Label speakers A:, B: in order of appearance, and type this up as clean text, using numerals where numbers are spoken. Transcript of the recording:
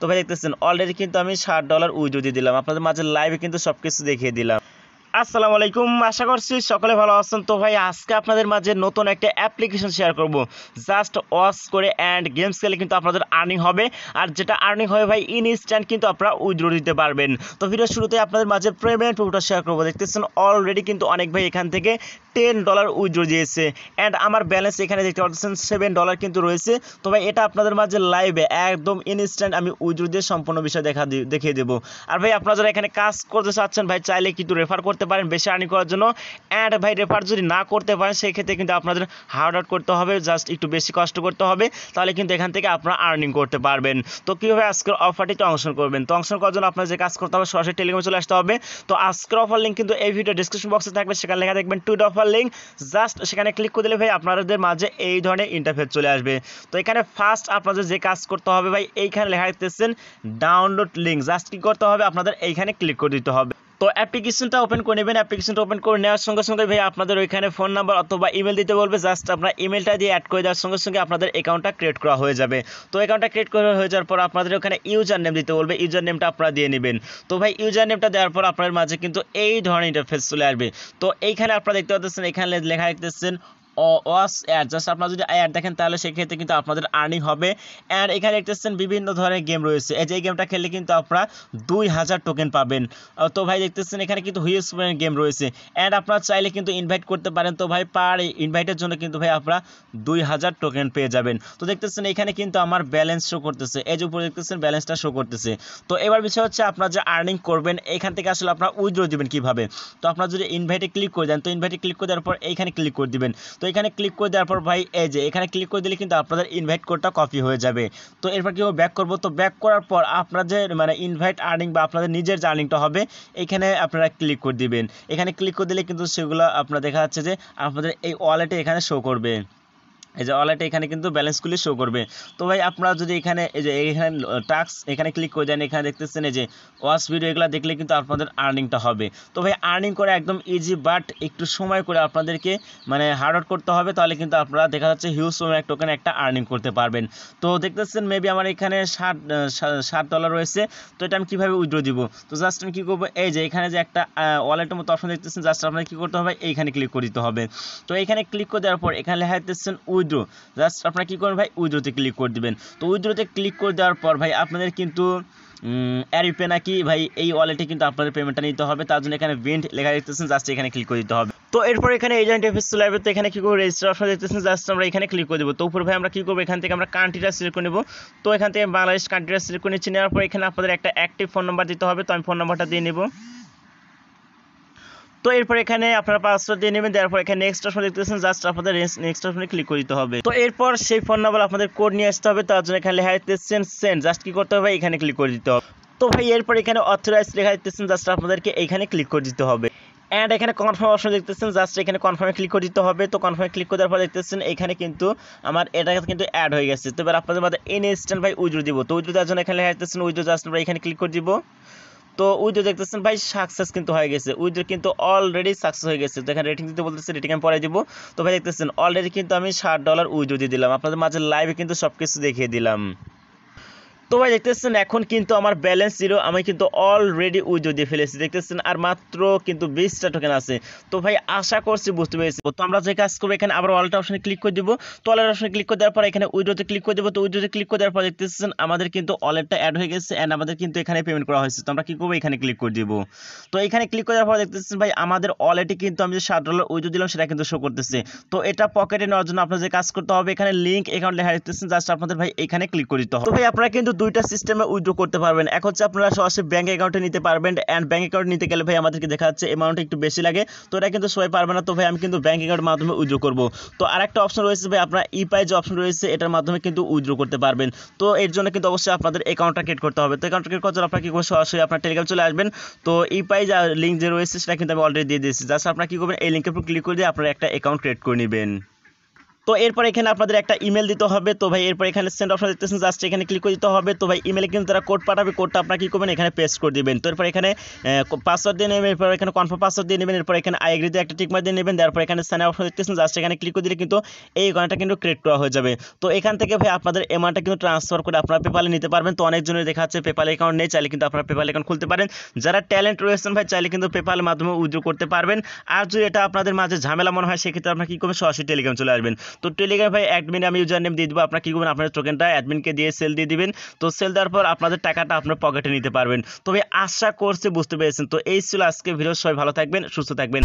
A: তো ভাই দেখতেছেন অলরেডি কিন্তু আমি $60 উইথড্র দিয়ে দিলাম, আপনাদের মাঝে লাইভে কিন্তু সবকিছু দেখিয়ে দিলাম। আসসালামু আলাইকুম, আশা করছি সকলে ভালো আছেন। তো ভাই আজকে আপনাদের মাঝে নতুন একটা অ্যাপ্লিকেশন শেয়ার করব, জাস্ট ওয়াচ করে অ্যান্ড গেমস খেলে কিন্তু আপনাদের আর্নিং হবে, আর যেটা আর্নিং হবে ভাই ইনস্ট্যান্ট কিন্তু আপনারা উইথড্র দিতে পারবেন। তো ভিডিও শুরুতে আপনাদের মাঝে পেমেন্ট প্রুফটা শেয়ার করবো। দেখতেছেন অলরেডি কিন্তু অনেক ভাই এখান থেকে $10 উইথড্র দিয়েছে, অ্যান্ড আমার ব্যালেন্স এখানে দেখতে পাচ্ছেন $7 কিন্তু রয়েছে। তো ভাই এটা আপনাদের মাঝে লাইভে একদম ইনস্ট্যান্ট আমি উইথড্র দিয়ে সম্পূর্ণ বিষয় দেখিয়ে দেবো। আর ভাই আপনারা যারা এখানে কাজ করতে চাচ্ছেন ভাই চাইলে কিন্তু রেফার করতে পারেন বেশি আর্নিং করার জন্য। অ্যান্ড ভাই রেফার যদি না করতে পারেন সেই ক্ষেত্রে কিন্তু আপনাদের হার্ড ওয়ার্ক করতে হবে, জাস্ট একটু বেশি কষ্ট করতে হবে, তাহলে কিন্তু এখান থেকে আপনারা আর্নিং করতে পারবেন। তো কীভাবে আজকের অফারটিতে অংশগ্রহণ করবেন? তো অংশগ্রহণ করার জন্য আপনার যে কাজ করতে হবে সরাসরি টেলিগ্রামে চলে আসতে হবে। তো আজকের অফার লিঙ্ক কিন্তু এই ভিডিও ডিসক্রিপশন বক্সে থাকবে, সেখানে লেখা দেখবেন টুইট অফার লিঙ্ক, জাস্ট সেখানে ক্লিক করে দিলে ভাই আপনাদের মাঝে এই ধরনের ইন্টারফেস চলে আসবে। তো এখানে ফার্স্ট আপনাদের যে কাজ করতে হবে ভাই এইখানে লেখা দেখতেছেন ডাউনলোড লিঙ্ক, জাস্ট কি করতে হবে আপনাদের এইখানে ক্লিক করে দিতে হবে। তো অ্যাপ্লিকেশনটা ওপেন করে নেবেন। অ্যাপ্লিকেশনটা ওপেন করে নেওয়ার সঙ্গে সঙ্গে ভাই আপনাদের ওইখানে ফোন নাম্বার অথবা ইমেল দিতে বলবে, জাস্ট আপনার ইমেলটা দিয়ে অ্যাড করে দেওয়ার সঙ্গে সঙ্গে আপনাদের অ্যাকাউন্টটা ক্রিয়েট করা হয়ে যাবে। তো অ্যাকাউন্টটা ক্রিয়েট করা হয়ে যাওয়ার পর আপনাদের ওখানে ইউজার নেম দিতে বলবে, ইউজার নেমটা আপনারা দিয়ে নেবেন। তো ভাই ইউজার নেমটা দেওয়ার পর আপনাদের মাঝে কিন্তু এই ধরনের ইন্টারফেস চলে আসবে। তো এইখানে আপনারা দেখতে পাচ্ছেন এখানে লেখা দেখতেছেন ওয়াচ অ্যাড, জাস্ট আপনারা যদি অ্যাড দেখেন তাহলে সেক্ষেত্রে কিন্তু আপনাদের আর্নিং হবে। অ্যান্ড এখানে দেখতেছেন বিভিন্ন ধরনের গেম রয়েছে, এই যে এই গেমটা খেললে কিন্তু আপনারা 2000 টোকেন পাবেন। তো ভাই দেখতেছেন এখানে কিন্তু হিউজ গেম রয়েছে, অ্যান্ড আপনারা চাইলে কিন্তু ইনভাইট করতে পারেন। তো ভাই পার ইনভাইটের জন্য কিন্তু ভাই আপনারা 2000 টোকেন পেয়ে যাবেন। তো দেখতেছেন এখানে কিন্তু আমার ব্যালেন্স শো করতেছে, এই যে উপরে দেখতেছেন ব্যালেন্সটা শো করতেছে। তো এবার বিষয় হচ্ছে আপনারা যে আর্নিং করবেন এখান থেকে আসলে আপনারা উইথড্র দিবেন কীভাবে। তো আপনারা যদি ইনভাইটে ক্লিক করে দেন, তো ইনভাইটে ক্লিক করে দেওয়ার পর এইখানে ক্লিক করে দিবেন। তো এখানে ক্লিক করে দেওয়ার পর ভাই এই যে এখানে ক্লিক করে দিলে কিন্তু আপনাদের ইনভাইট কোডটা কপি হয়ে যাবে। তো এরপর কীভাবে ব্যাক করবো? তো ব্যাক করার পর আপনার যে ইনভাইট আর্নিং বা আপনাদের নিজের যে আর্নিংটা হবে এখানে আপনারা ক্লিক করে দিবেন। এখানে ক্লিক করে দিলে কিন্তু সেগুলো আপনার দেখা যাচ্ছে যে আপনাদের এই ওয়ালেটে এখানে শো করবে, এই যে ওয়ালেটে এখানে কিন্তু ব্যালেন্সগুলি শো করবে। তো ভাই আপনারা যদি এখানে এই যে এখানে টাস্ক এখানে ক্লিক করে দেন, এখানে দেখতেছেন এই যে ওয়াচ ভিডিও, এগুলো দেখলে কিন্তু আপনাদের আর্নিংটা হবে। তো ভাই আর্নিং করে একদম ইজি, বাট একটু সময় করে আপনাদেরকে হার্ড ওয়ার্ক করতে হবে, তাহলে কিন্তু আপনারা দেখা যাচ্ছে হিউজ সময় টোকেন একটা আর্নিং করতে পারবেন। তো দেখতেছেন মেবি আমার এখানে $60 রয়েছে। তো এটা আমি কীভাবে উইথড্র দিব? তো জাস্ট আমি কী করবো, এই যে এখানে যে একটা ওয়ালেটের মতো অপশন দেখতেছেন, জাস্ট আপনাকে কী করতে হবে এইখানে ক্লিক করে দিতে হবে। তো এইখানে ক্লিক করে দেওয়ার পর এখানে লেখা দেখতেছেন উইথড্র, জাস্ট আপনারা কী করবেন ভাই উইথড্রোতে ক্লিক করে দিবেন। তো উইথড্রোতে ক্লিক করে দেওয়ার পর ভাই আপনাদের কিন্তু অ্যারিপে নাকি ভাই এই ওয়ালেটে কিন্তু আপনাদের পেমেন্টটা নিতে হবে, তার জন্য এখানে ভেন্ট লেখা দেখতেছেন, জাস্ট এখানে ক্লিক করে দিতে হবে। তো এরপর এখানে এজেন্ট ইন্টারফেস চলে আসবে। তো এখানে কী করবো রেজিস্টার অপশন দেখতেছেন, জাস্ট আমরা এখানে ক্লিক করে দেবো। তো উপরে ভাই আমরা কী করবো এখান থেকে আমরা কান্ট্রিটা সিলেক্ট করে নেবো। তো এখান থেকে বাংলাদেশ কান্ট্রিটা সিলেক্ট করে নিচ্ছি, নেওয়ার পর এখানে আপনাদের একটা অ্যাক্টিভ ফোন নাম্বার দিতে হবে। তো আমি ফোন নাম্বারটা দিয়ে নেব। তো এরপর এখানে আপনারা পাসওয়ার্ড দিয়ে নেবেন, দেওয়ার পর এখানে নেক্সট অপশন দেখতেছেন, জাস্ট আপনাদের নেক্সট অপশনে ক্লিক করে দিতে হবে। তো এরপর সেই ফোন নাম্বার আপনাদের কোড নিয়ে আসতে হবে, তার জন্য এখানে লেখা দেখতেছেন সেন্ড, জাস্ট কি করতে হবে এখানে ক্লিক করে দিতে হবে। তো ভাই এরপর এখানে অথরাইজ লেখা দেখতেছেন, জাস্ট আপনাদেরকে এইখানে ক্লিক করে দিতে হবে। অ্যান্ড এখানে কনফার্ম অপশন দেখতেছেন, জাস্ট এখানে কনফার্মে ক্লিক করে দিতে হবে। তো কনফার্মে ক্লিক করে দেওয়ার পর দেখতেছেন এখানে কিন্তু আমার এটা কিন্তু অ্যাড হয়ে গেছে। তো এবার আপনাদের মধ্যে ইনস্ট্যান্ট ভাই উইথড্র দিব। তো উইথড্র দেওয়ার জন্য এখানে লেখা দেখতেছেন উইথড্র, জাস্ট আমরা এখানে ক্লিক করে দিব। তো উইথড্র দেখতেছেন ভাই সাকসেস কিন্তু হয়ে গেছে, উইথড্র কিন্তু অলরেডি সাকসেস হয়ে গেছে। তো এখানে রেটিং দিতে বলতেছে, রেটিং আমি পরে দিব। তো ভাই দেখতেছেন অলরেডি কিন্তু আমি $60 উইথড্র দিয়ে দিলাম, আপনাদের মাঝে লাইভে কিন্তু সব কিছু দেখিয়ে দিলাম। তো ভাই দেখতেছেন এখন কিন্তু আমার ব্যালেন্স জিরো, আমি কিন্তু অলরেডি উইথড্র দিয়ে ফেলেছি দেখতেছেন, আর মাত্র কিন্তু 20টা টোকেন আছে। তো ভাই আশা করছি বুঝতে পেরেছি। তো আমরা যে কাজ করবো এখানে আবার ওয়ালেট অপশনে ক্লিক করে দিব। তো ওয়ালেট অপশনে ক্লিক করে দেওয়ার পর এখানে উইথড্রতে ক্লিক করে দেবো। তো উইথড্রতে ক্লিক করে দেওয়ার পর দেখতেছেন আমাদের কিন্তু ওয়ালেটটা অ্যাড হয়ে গেছে, অ্যান্ড আমাদের কিন্তু এখানে পেমেন্ট করা হয়েছে। তো আমরা কী করবো এখানে ক্লিক করে দিব। তো এখানে ক্লিক করে দেওয়ার পর দেখতেছেন ভাই আমাদের ওয়ালেটে কিন্তু আমি যে $60 উইথড্র দিলাম সেটা কিন্তু শো করতেছে। তো এটা পকেটে নেওয়ার জন্য আপনার যে কাজ করতে হবে এখানে লিঙ্ক অ্যাকাউন্ট লেখা দেখতেছেন, জাস্ট আপনাদের ভাই এখানে ক্লিক করে দিতে হবে। তো ভাই আপনারা কিন্তু দুইটা সিস্টেমে উইথড্র করতে পারবেন। এক হচ্ছে আপনারা সরাসরি ব্যাংক অ্যাকাউন্টে নিতে পারবেন, অ্যান্ড ব্যাংক অ্যাকাউন্ট নিতে গেলে ভাই আমাদেরকে দেখা যাচ্ছে অ্যামাউন্ট একটু বেশি লাগে, তো এটা কিন্তু সবাই পারবে না। তো ভাই আমি কিন্তু ব্যাংক অ্যাকাউন্টের মাধ্যমে উইথড্র করব। তো আরেকটা অপশন রয়েছে ভাই আপনার ইপাই যে অপশন রয়েছে এটার মাধ্যমে কিন্তু উইথড্র করতে পারবেন। তো এর জন্য কিন্তু অবশ্যই আপনাদের অ্যাকাউন্টটা ক্রিয়েট করতে হবে। তো অ্যাকাউন্ট ক্রিয়েট করার জন্য আপনারা কি করবেন সরাসরি আপনার টেলিগ্রাম চলে আসবেন। তো ইপাই যা লিঙ্ক যে রয়েছে সেটা কিন্তু আমি অলরেডি দিয়ে দিয়েছি, জাস্ট আপনারা কি করবেন এই লিঙ্কের উপর ক্লিক করে দিয়ে আপনারা একটা অ্যাকাউন্ট ক্রিয়েট করে নেবেন। তো এরপর এখানে আপনাদের একটা ইমেল দিতে হবে। তো ভাই এরপর এখানে সেন্ড অপশন দেখতেছেন, জাস্ট এখানে ক্লিক করে দিতে হবে। তো ভাই ইমেলে কিন্তু তারা কোড পাঠাবে, কোডটা আপনারা কি করবেন এখানে পেস্ট করে দিবেন। তো এরপর এখানে পাসওয়ার্ড দিয়ে নেবেন, এরপর এখানে কনফার্ম পাসওয়ার্ড দিয়ে নেবেন, এরপর এখানে আই এগ্রি দিয়ে একটা টিক মার্ক দিয়ে নেবেন। তারপর এখানে সেন্ড অপশন দেখতেছেন, জাস্ট এখানে ক্লিক করে দিলে কিন্তু এই অ্যাকাউন্টটা কিন্তু ক্রিয়েট করা হয়ে যাবে। তো এখান থেকে ভাই আপনাদের অ্যামাউন্টটা কিন্তু ট্রান্সফার করে আপনারা পেপালে নিতে পারবেন। তো অনেকজনের দেখা যাচ্ছে পেপাল অ্যাকাউন্ট নেই, চাইলে কিন্তু আপনারা পেপাল অ্যাকাউন্ট খুলতে পারেন। যারা ট্যালেন্ট রয়েছেন ভাই চাইলে কিন্তু পেপালের মাধ্যমে উইথড্র করতে পারবেন। আর যদি এটা আপনাদের মাঝে ঝামেলা মনে হয় সেক্ষেত্রে আপনারা কি করবেন, সরাসরি টেলিগ্রাম চলে আসবেন। তো টেলিগ্রাম ভাই অ্যাডমিনে আমি ইউজার নেম দিয়ে দেবো, আপনারা কি করবেন আপনাদের টোকেনটা অ্যাডমিনকে দিয়ে সেল দিয়ে দিবেন। তো সেল দেওয়ার পর আপনাদের টাকাটা আপনার পকেটে নিতে পারবেন। তবে আশা করছি বুঝতে পেরেছেন। তো এই ছিল আজকে ভিডিও, সবাই ভালো থাকবেন, সুস্থ থাকবেন।